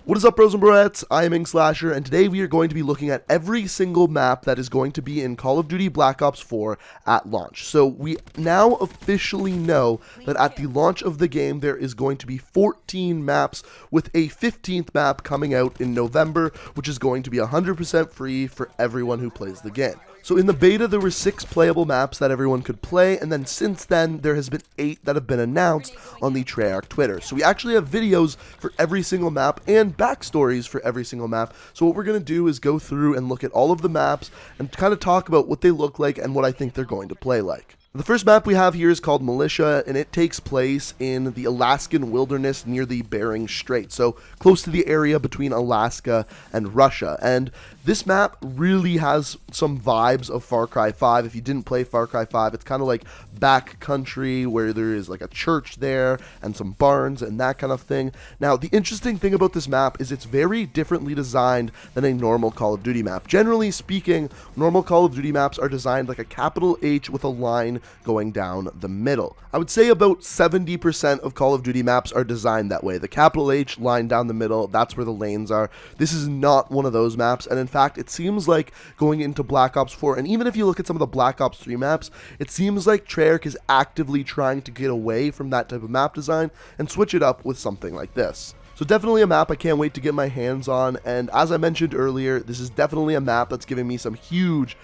What is up, bros and broettes? I am Inkslasher, and today we are going to be looking at every single map that is going to be in Call of Duty Black Ops 4 at launch. So we now officially know that at the launch of the game, there is going to be 14 maps, with a 15th map coming out in November, which is going to be 100% free for everyone who plays the game. So in the beta, there were 6 playable maps that everyone could play, and then since then, there has been 8 that have been announced on the Treyarch Twitter. So we actually have videos for every single map and backstories for every single map. So what we're going to do is go through and look at all of the maps and kind of talk about what they look like and what I think they're going to play like. The first map we have here is called Militia, and it takes place in the Alaskan wilderness near the Bering Strait, so close to the area between Alaska and Russia. And this map really has some vibes of Far Cry 5. If you didn't play Far Cry 5, it's kind of like backcountry where there is like a church there and some barns and that kind of thing. Now, the interesting thing about this map is it's very differently designed than a normal Call of Duty map. Generally speaking, normal Call of Duty maps are designed like a capital H with a line going down the middle. I would say about 70% of Call of Duty maps are designed that way. The capital H line down the middle, that's where the lanes are. This is not one of those maps, and in fact, it seems like going into Black Ops 4, and even if you look at some of the Black Ops 3 maps, it seems like Treyarch is actively trying to get away from that type of map design and switch it up with something like this. So definitely a map I can't wait to get my hands on, and as I mentioned earlier, this is definitely a map that's giving me some huge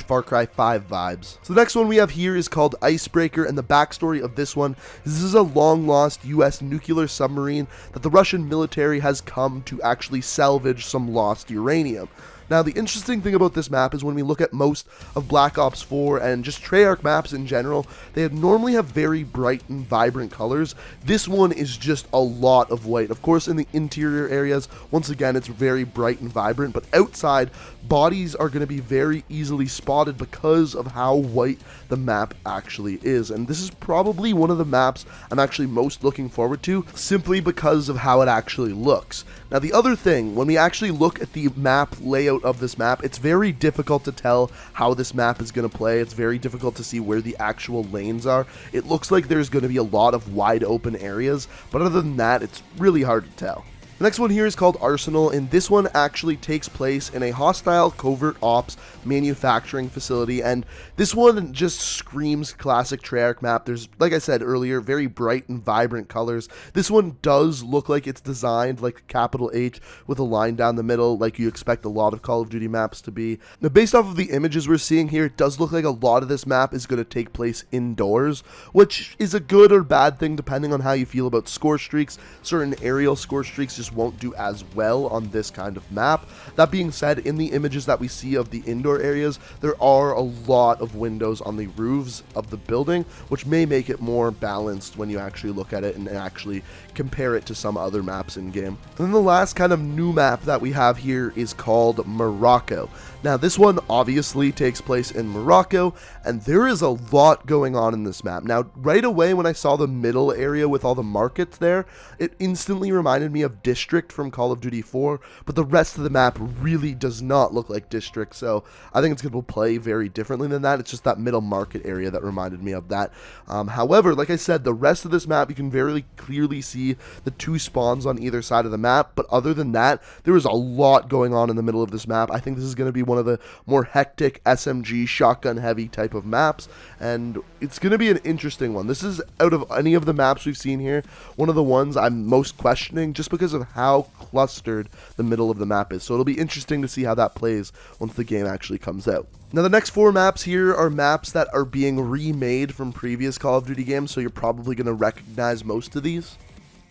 Far Cry 5 vibes. So the next one we have here is called Icebreaker, and the backstory of this one is this is a long-lost US nuclear submarine that the Russian military has come to actually salvage some lost uranium. Now, the interesting thing about this map is when we look at most of Black Ops 4 and just Treyarch maps in general, they normally have very bright and vibrant colors. This one is just a lot of white. Of course, in the interior areas, once again, it's very bright and vibrant, but outside, bodies are going to be very easily spotted because of how white the map actually is. And this is probably one of the maps I'm actually most looking forward to, simply because of how it actually looks. Now, the other thing, when we actually look at the map layout of this map, it's very difficult to tell how this map is going to play. It's very difficult to see where the actual lanes are. It looks like there's going to be a lot of wide open areas, but other than that, it's really hard to tell. The next one here is called Arsenal, and this one actually takes place in a hostile covert ops manufacturing facility, and this one just screams classic Treyarch map. There's, like I said earlier, very bright and vibrant colors. This one does look like it's designed like a capital H with a line down the middle, like you expect a lot of Call of Duty maps to be. Now, based off of the images we're seeing here, it does look like a lot of this map is going to take place indoors, which is a good or bad thing depending on how you feel about score streaks. Certain aerial score streaks just won't do as well on this kind of map. That being said, in the images that we see of the indoor areas, there are a lot of windows on the roofs of the building, which may make it more balanced when you actually look at it and actually compare it to some other maps in game. And then the last kind of new map that we have here is called Morocco. Now, this one obviously takes place in Morocco, and there is a lot going on in this map. Now, right away when I saw the middle area with all the markets there, it instantly reminded me of District from Call of Duty 4, but the rest of the map really does not look like District, so I think it's going to play very differently than that. It's just that middle market area that reminded me of that. However, like I said, the rest of this map, you can very clearly see the 2 spawns on either side of the map, but other than that, there is a lot going on in the middle of this map. I think this is going to be one of the more hectic SMG shotgun heavy type of maps, and it's going to be an interesting one. This is, out of any of the maps we've seen here, one of the ones I'm most questioning just because of how clustered the middle of the map is. So it'll be interesting to see how that plays once the game actually comes out. Now, the next 4 maps here are maps that are being remade from previous Call of Duty games, so you're probably going to recognize most of these.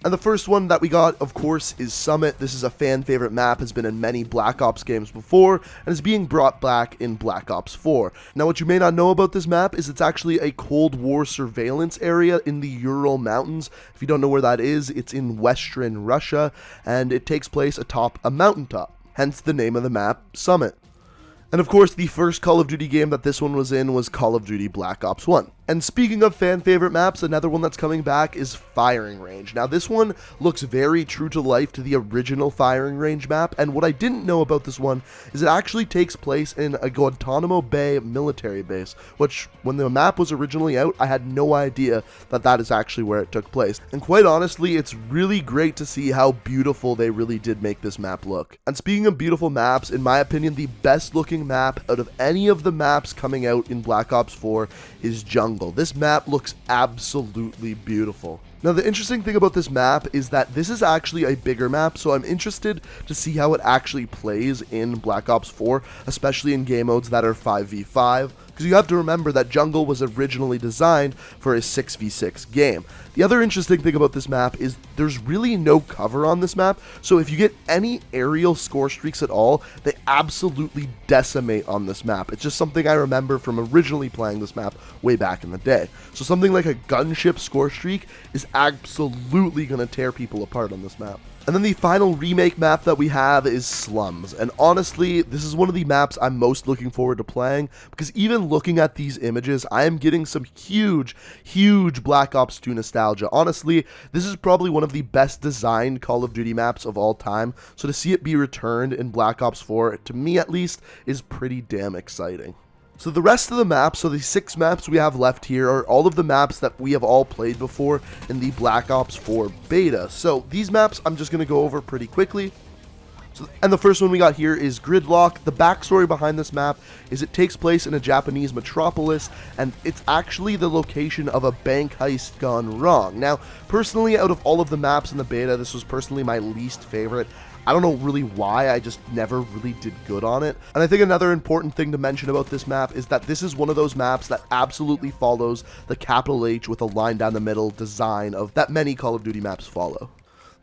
And the first one that we got, of course, is Summit. This is a fan favorite map, has been in many Black Ops games before, and is being brought back in Black Ops 4. Now, what you may not know about this map is it's actually a Cold War surveillance area in the Ural Mountains. If you don't know where that is, it's in western Russia, and it takes place atop a mountaintop, hence the name of the map, Summit. And of course, the first Call of Duty game that this one was in was Call of Duty Black Ops 1. And speaking of fan favorite maps, another one that's coming back is Firing Range. Now this one looks very true to life to the original Firing Range map, and what I didn't know about this one is it actually takes place in a Guantanamo Bay military base, which when the map was originally out, I had no idea that that is actually where it took place. And quite honestly, it's really great to see how beautiful they really did make this map look. And speaking of beautiful maps, in my opinion, the best looking map out of any of the maps coming out in Black Ops 4 is Jungle. This map looks absolutely beautiful. Now the interesting thing about this map is that this is actually a bigger map, so I'm interested to see how it actually plays in Black Ops 4, especially in game modes that are 5v5, because you have to remember that Jungle was originally designed for a 6v6 game. The other interesting thing about this map is there's really no cover on this map, so if you get any aerial score streaks at all, they absolutely decimate on this map. It's just something I remember from originally playing this map way back in the day. So something like a gunship score streak is absolutely going to tear people apart on this map. And then the final remake map that we have is Slums, and honestly, this is one of the maps I'm most looking forward to playing, because even looking at these images, I am getting some huge Black Ops 2 nostalgia. Honestly, this is probably one of the best designed Call of Duty maps of all time, so to see it be returned in Black Ops 4, to me at least, is pretty damn exciting. So the rest of the maps, so the 6 maps we have left here, are all of the maps that we have all played before in the Black Ops 4 beta. So these maps I'm just going to go over pretty quickly. And the first one we got here is Gridlock. The backstory behind this map is it takes place in a Japanese metropolis, and it's actually the location of a bank heist gone wrong. Now, personally, out of all of the maps in the beta, this was personally my least favorite. I don't know really why, I just never really did good on it. And I think another important thing to mention about this map is that this is one of those maps that absolutely follows the capital H with a line down the middle design of that many Call of Duty maps follow.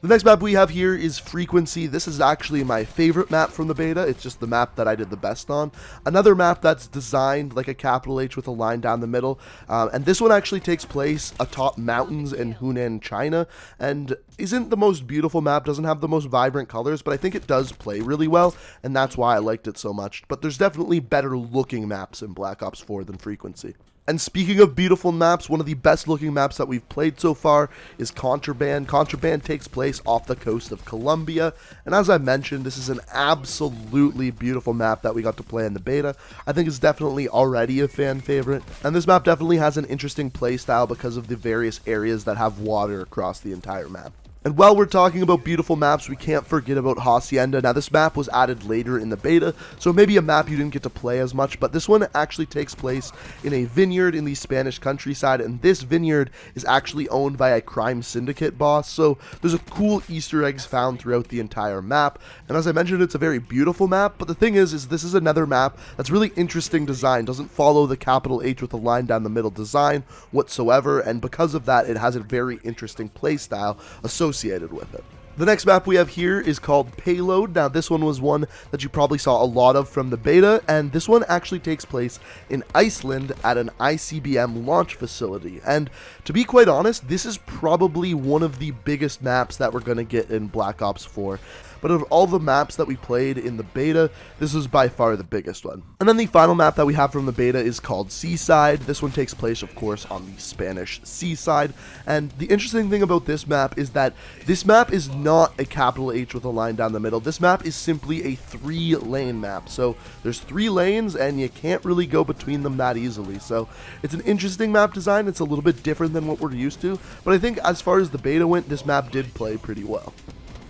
The next map we have here is Frequency. This is actually my favorite map from the beta. It's just the map that I did the best on. Another map that's designed like a capital H with a line down the middle. And this one actually takes place atop mountains in Hunan, China. And isn't the most beautiful map, doesn't have the most vibrant colors, but I think it does play really well. And that's why I liked it so much. But there's definitely better looking maps in Black Ops 4 than Frequency. And speaking of beautiful maps, one of the best looking maps that we've played so far is Contraband. Contraband takes place off the coast of Colombia, and as I mentioned, this is an absolutely beautiful map that we got to play in the beta. I think it's definitely already a fan favorite, and this map definitely has an interesting play style because of the various areas that have water across the entire map. And while we're talking about beautiful maps, we can't forget about Hacienda. Now, this map was added later in the beta, so maybe a map you didn't get to play as much, but this one actually takes place in a vineyard in the Spanish countryside, and this vineyard is actually owned by a crime syndicate boss, so there's a cool Easter eggs found throughout the entire map. And as I mentioned, it's a very beautiful map, but the thing is this is another map that's really interesting design, doesn't follow the capital H with a line down the middle design whatsoever, and because of that, it has a very interesting play style associated with it. The next map we have here is called Payload. Now this one was one that you probably saw a lot of from the beta, and this one actually takes place in Iceland at an ICBM launch facility. And to be quite honest, this is probably one of the biggest maps that we're going to get in Black Ops 4. But of all the maps that we played in the beta, this is by far the biggest one. And then the final map that we have from the beta is called Seaside. This one takes place, of course, on the Spanish seaside. And the interesting thing about this map is that this map is not a capital H with a line down the middle. This map is simply a 3-lane map. So there's 3 lanes, and you can't really go between them that easily. So it's an interesting map design. It's a little bit different than what we're used to. But I think as far as the beta went, this map did play pretty well.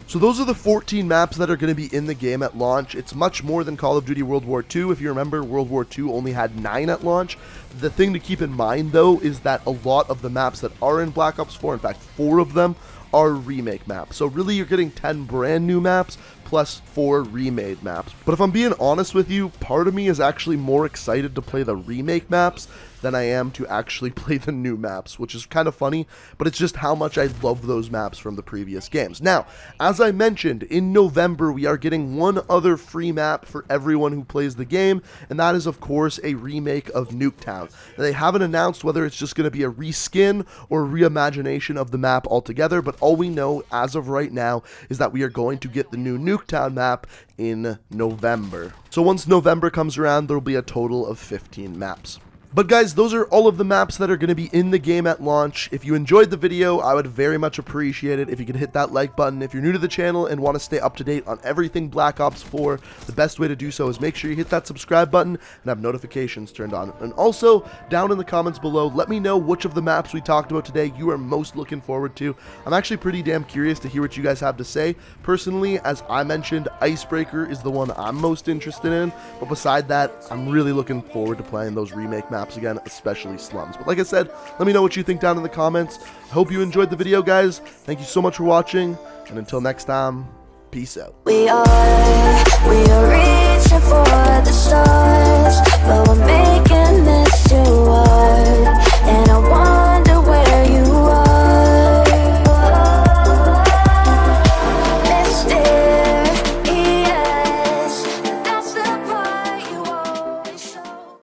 So those are the 14 maps that are going to be in the game at launch. It's much more than Call of Duty World War II. If you remember, World War II only had 9 at launch. The thing to keep in mind, though, is that a lot of the maps that are in Black Ops 4, in fact, 4 of them, are remake maps. So really, you're getting 10 brand new maps plus 4 remade maps. But if I'm being honest with you, part of me is actually more excited to play the remake maps than I am to actually play the new maps, which is kind of funny, but it's just how much I love those maps from the previous games. Now, as I mentioned, in November, we are getting one other free map for everyone who plays the game, and that is, of course, a remake of Nuketown. Now, they haven't announced whether it's just going to be a reskin or a reimagination of the map altogether, but all we know as of right now is that we are going to get the new Nuketown map in November. So once November comes around, there will be a total of 15 maps. But guys, those are all of the maps that are going to be in the game at launch. If you enjoyed the video, I would very much appreciate it if you could hit that like button. If you're new to the channel and want to stay up to date on everything Black Ops 4, the best way to do so is make sure you hit that subscribe button and have notifications turned on. And also, down in the comments below, let me know which of the maps we talked about today you are most looking forward to. I'm actually pretty damn curious to hear what you guys have to say. Personally, as I mentioned, Icebreaker is the one I'm most interested in, but beside that, I'm really looking forward to playing those remake maps again, especially slums. But like I said, let me know what you think down in the comments. I hope you enjoyed the video, guys. Thank you so much for watching, and until next time, peace out. We are